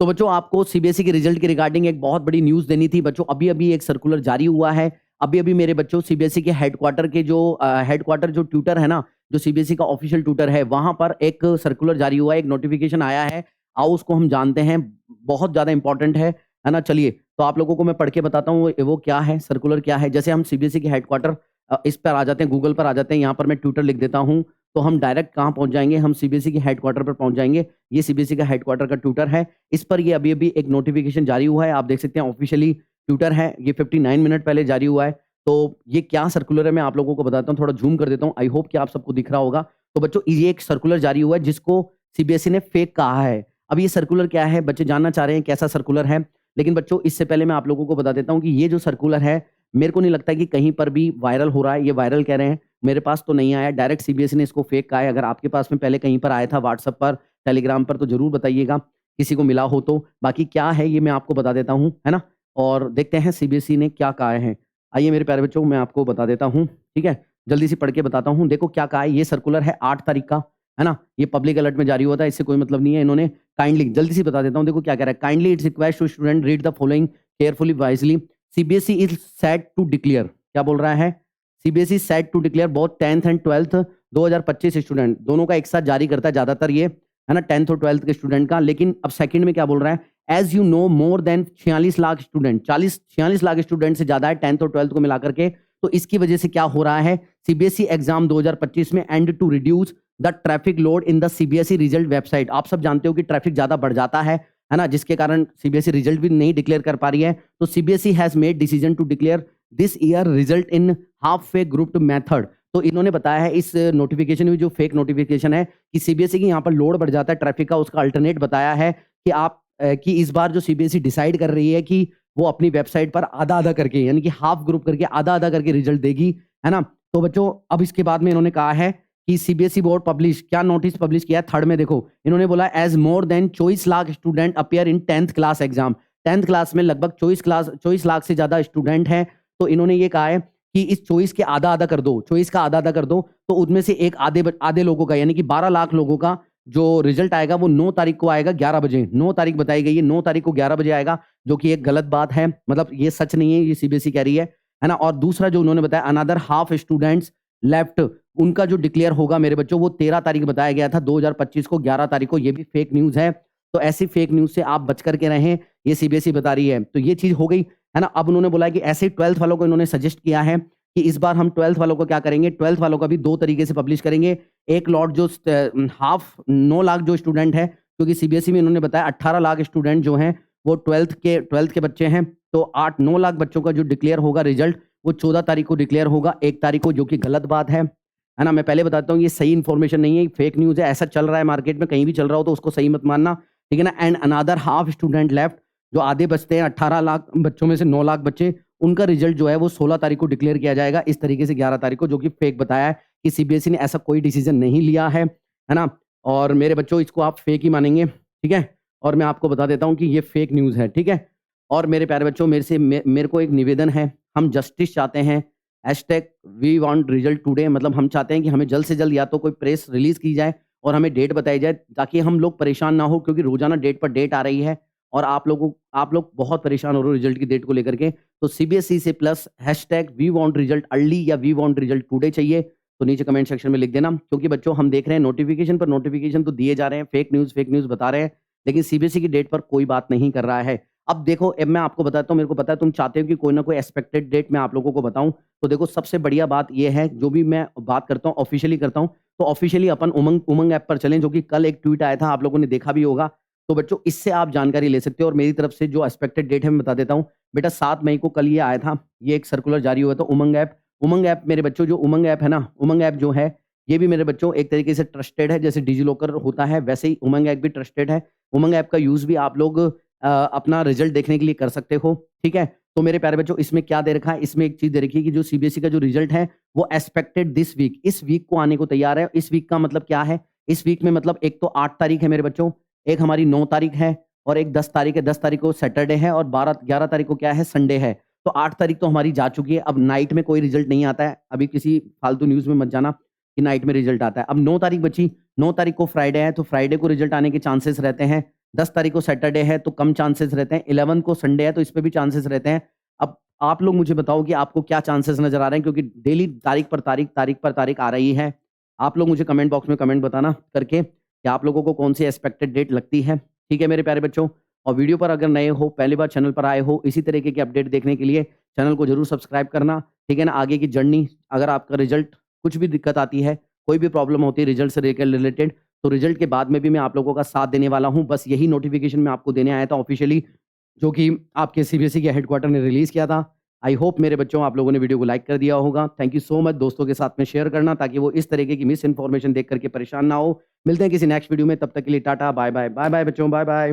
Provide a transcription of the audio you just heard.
तो बच्चों आपको सीबीएसई के रिजल्ट के रिगार्डिंग एक बहुत बड़ी न्यूज़ देनी थी बच्चों। अभी-अभी एक सर्कुलर जारी हुआ है। अभी-अभी मेरे बच्चों सीबीएसई के हेडक्वार्टर के जो हेडक्वार्टर जो ट्यूटर है ना, जो सीबीएसई का ऑफिशियल ट्यूटर है, वहाँ पर एक सर्कुलर जारी हुआ है, एक नोटिफ़िकेशन आया है। आओ उसको हम जानते हैं, बहुत ज़्यादा इम्पोर्टेंट है ना? चलिए, तो आप लोगों को मैं पढ़ के बताता हूँ वो क्या है, सर्कुलर क्या है। जैसे हम सीबीएसई के हेडक्वार्टर इस पर आ जाते हैं, गूगल पर आ जाते हैं, यहाँ पर मैं ट्यूटर लिख देता हूँ, तो हम डायरेक्ट कहाँ पहुँच जाएँगे, हम सीबीएसई के हेडक्वार्टर पर पहुँच जाएँगे। ये सीबीएसई का हेडक्वार्टर का ट्यूटर है। इस पर ये अभी-अभी एक नोटिफ़िकेशन जारी हुआ है। आप देख सकते हैं ऑफ़िशियली ट्विटर है, ये 59 मिनट पहले जारी हुआ है। तो ये क्या सर्कुलर है मैं आप लोगों को बताता हूँ, थोड़ा ज़ूम कर देता हूँ। आई होप कि आप सबको दिख रहा होगा। तो बच्चों ये एक सर्कुलर जारी हुआ है जिसको सीबीएसई ने फेक कहा है। अब ये सर्कुलर क्या है? बच्चे जानना चाह रहे हैं कैसा सर्कुलर है। लेकिन बच्चों इससे पहले मैं आप लोगों को बता देता हूँ कि ये जो सर्कुलर है, मेरे को नहीं लगता कि कहीं पर भी वायरल हो रहा है। ये वायरल कह रहे हैं, मेरे पास तो नहीं आया। डायरेक्ट सीबीएसई ने इसको फेक कहा है। अगर आपके पास में पहले कहीं पर आया था व्हाट्सएप पर, टेलीग्राम पर तो ज़रूर बताइएगा, किसी को मिला हो तो। बाकी क्या है ये मैं आपको बता देता हूँ, है ना? और देखते हैं सीबीएसई ने क्या कहा है। आइए मेरे प्यारे बच्चों मैं आपको बता देता हूँ, ठीक है? जल्दी से पढ़ के बताता हूँ। देखो क्या कहा है, ये सर्कुलर है 8 तारीख का, है ना? ये पब्लिक अलर्ट में जारी हुआ था, इससे कोई मतलब नहीं है। इन्होंने काइंडली जल्दी से बता देता हूँ, देखो क्या कह रहा है, kindly it's request to student read the following carefully wisely. CBSE is set to declare, क्या बोल रहा है? CBSE set to declare both 10th and 12th 2025 student, दोनों का एक साथ जारी करता है ज़्यादातर ये, है ना? 10th और 12th के स्टूडेंट का। लेकिन अब सेकंड में क्या बोल रहा है? As you know more than 46 lakh student, 46 lakh student से ज़्यादा है 10th और 12th को मिलाकर के। तो इसकी वजह से क्या हो रहा है? सीबीएसई एग्जाम 2025 में and to reduce the traffic load in the CBSE result website. आप सब जानते हो कि ट्रैफिक ज़्यादा बढ़ जाता है ना? जिसके कारण सीबीएसई रिजल्ट भी नहीं डिक्लेयर कर पा रही है। तो CBSE has made decision to declare this year result in half fake grouped method. तो इन्होंने बताया है इस नोटिफिकेशन में, जो फेक नोटिफिकेशन है, कि सीबीएसई की यहाँ पर लोड बढ़ जाता है ट्रैफिक का। उसका अल्टरनेट बताया है कि आप कि इस बार जो सीबीएसई डिसाइड कर रही है कि वो अपनी वेबसाइट पर आधा-आधा करके, यानी कि हाफ ग्रुप करके आधा-आधा करके रिजल्ट देगी, है ना? तो बच्चों अब इसके बाद में इन्होंने कहा है कि सीबीएसई बोर्ड पब्लिश, क्या नोटिस पब्लिश किया है थर्ड में, देखो इन्होंने बोला as more than 24 lakh student appear in 10th class exam. 10th class में लगभग 24 लाख से ज्यादा स्टूडेंट हैं। तो इन्होंने ये कहा है कि इस 24 के आधा-आधा कर दो, 24 का आधा-आधा कर दो, तो उनमें से एक आधे लोगों का, यानी कि 12 लाख लोगों का जो रिजल्ट आएगा वो 9 तारीख को आएगा 11 बजे। 9 तारीख बताई गई है, 9 तारीख को 11 बजे आएगा, जो कि एक गलत बात है। मतलब ये सच नहीं है, ये सीबीएसई कह रही है ना? और दूसरा जो उन्होंने बताया, अनदर हाफ स्टूडेंट्स लेफ्ट, उनका जो डिक्लेयर होगा मेरे बच्चों, वो 13 तारीख बताया गया था 2025 को, 11 तारीख को। ये भी फेक न्यूज़ है। तो ऐसी फेक न्यूज़ से आप बच करके रहें, ये सीबीएसई बता रही है। तो ये चीज़ हो गई, है ना? अब उन्होंने बोला है कि ऐसे ही 12th वालों को इन्होंने सजेस्ट किया है कि इस बार हम 12th वालों को क्या करेंगे, 12th वालों का भी 2 तरीके से पब्लिश करेंगे। एक लॉट जो हाफ 9 लाख जो स्टूडेंट है, क्योंकि सीबीएसई में इन्होंने बताया 18 लाख स्टूडेंट जो हैं वो 12th के बच्चे हैं। तो 8-9 लाख बच्चों का जो डिक्लेयर होगा रिजल्ट, वो 14 तारीख को डिक्लेयर होगा, 1 तारीख को, जो कि गलत बात है ना? मैं पहले बताता हूँ ये सही इन्फॉर्मेशन नहीं है, फेक न्यूज़ है। ऐसा चल रहा है मार्केट में, कहीं भी चल रहा हो तो उसको सही मत मानना, ठीक है ना? And another half student left, जो आधे बचते हैं, 18 लाख बच्चों में से 9 लाख बच्चे, उनका रिजल्ट जो है वो 16 तारीख को डिक्लेयर किया जाएगा, इस तरीके से 11 तारीख को, जो कि फेक बताया है कि सीबीएसई ने ऐसा कोई डिसीजन नहीं लिया है ना? और मेरे बच्चों इसको आप फेक ही मानेंगे, ठीक है? और मैं आपको बता देता हूँ कि ये फेक न्यूज़ है, ठीक है? और मेरे प्यारे बच्चों मेरे को एक निवेदन है, हम जस्टिस चाहते हैं। Hashtag we want result today, मतलब हम चाहते हैं कि हमें जल्द से जल्द या तो कोई प्रेस रिलीज़ की जाए और हमें डेट बताई जाए, ताकि हम लोग परेशान ना हो, क्योंकि रोज़ाना डेट पर डेट आ रही है और आप लोग बहुत परेशान हो रहे हो रिजल्ट की डेट को लेकर के। तो सीबीएसई से plus hashtag we want result early या वी वांट रिजल्ट टुडे चाहिए, तो नीचे कमेंट सेक्शन में लिख देना। क्योंकि बच्चों हम देख रहे हैं नोटिफिकेशन पर नोटिफिकेशन तो दिए जा रहे हैं, फेक न्यूज़ बता रहे हैं, लेकिन सीबीएसई की डेट पर कोई बात नहीं कर रहा है। अब देखो, अब मैं आपको बताता हूँ, मेरे को पता है तुम चाहते हो कि कोई ना कोई एक्सपेक्टेड डेट मैं आप लोगों को बताऊँ। तो देखो सबसे बढ़िया बात ये है, जो भी मैं बात करता हूँ ऑफ़िशियली करता हूँ, तो ऑफ़िशियली अपन उमंग ऐप पर चलें, जो कि कल एक ट्वीट आया था, आप लोगों ने देखा भी होगा। तो बच्चों इससे आप जानकारी ले सकते हो, और मेरी तरफ से जो एक्सपेक्टेड डेट है मैं बता देता हूँ। बेटा 7 मई को कल ये आया था, ये एक सर्कुलर जारी हुआ था उमंग ऐप मेरे बच्चों, जो उमंग ऐप है ना, उमंग ऐप जो है, ये भी मेरे बच्चों एक तरीके से ट्रस्टेड है। जैसे डिजिलॉकर होता है, वैसे ही उमंग ऐप भी ट्रस्टेड है। उमंग ऐप का यूज़ भी आप लोग अपना रिजल्ट देखने के लिए कर सकते हो, ठीक है? तो मेरे प्यारे बच्चों इसमें क्या दे रखा है, इसमें एक चीज़ दे रखी है कि जो सीबीएसई का जो रिजल्ट है वो एक्सपेक्टेड दिस वीक, इस वीक को आने को तैयार है। इस वीक का मतलब क्या है? इस वीक में मतलब एक तो 8 तारीख है मेरे बच्चों, एक हमारी 9 तारीख है, और एक 10 तारीख है। 10 तारीख को सैटरडे है, और 11 तारीख को क्या है, संडे है। तो 8 तारीख तो हमारी जा चुकी है। अब नाइट में कोई रिजल्ट नहीं आता है। अभी किसी फालतू न्यूज़ में मत जाना कि नाइट में रिजल्ट आता है। अब 9 तारीख बची, 9 तारीख को फ्राइडे है, तो फ्राइडे को रिजल्ट आने के चांसेस रहते हैं। 10 तारीख को सैटरडे है तो कम चांसेस रहते हैं, 11 को संडे है तो इस पे भी चांसेस रहते हैं। अब आप लोग मुझे बताओ कि आपको क्या चांसेस नज़र आ रहे हैं, क्योंकि डेली तारीख पर तारीख आ रही है। आप लोग मुझे कमेंट बॉक्स में कमेंट बताना करके कि आप लोगों को कौन सी एक्सपेक्टेड डेट लगती है। ठीक है मेरे प्यारे बच्चों, और वीडियो पर अगर नए हो, पहली बार चैनल पर आए हो, इसी तरीके की अपडेट देखने के लिए चैनल को ज़रूर सब्सक्राइब करना, ठीक है ना? आगे की जर्नी, अगर आपका रिज़ल्ट कुछ भी दिक्कत आती है, कोई भी प्रॉब्लम होती है रिज़ल्ट से रिलेटेड, तो रिज़ल्ट के बाद में भी मैं आप लोगों का साथ देने वाला हूँ। बस यही नोटिफ़िकेशन मैं आपको देने आया था ऑफ़िशियली, जो कि आपके सीबीएसई के हेडक्वार्टर ने रिलीज़ किया था। आई होप मेरे बच्चों आप लोगों ने वीडियो को लाइक कर दिया होगा। थैंक यू सो मच, दोस्तों के साथ में शेयर करना ताकि वो इस तरीके की मिस इन्फॉर्मेशन देख कर के परेशान ना हो। मिलते हैं किसी नेक्स्ट वीडियो में, तब तक के लिए टाटा, बाय बाय। बाय बाय बच्चों, बाय बाय।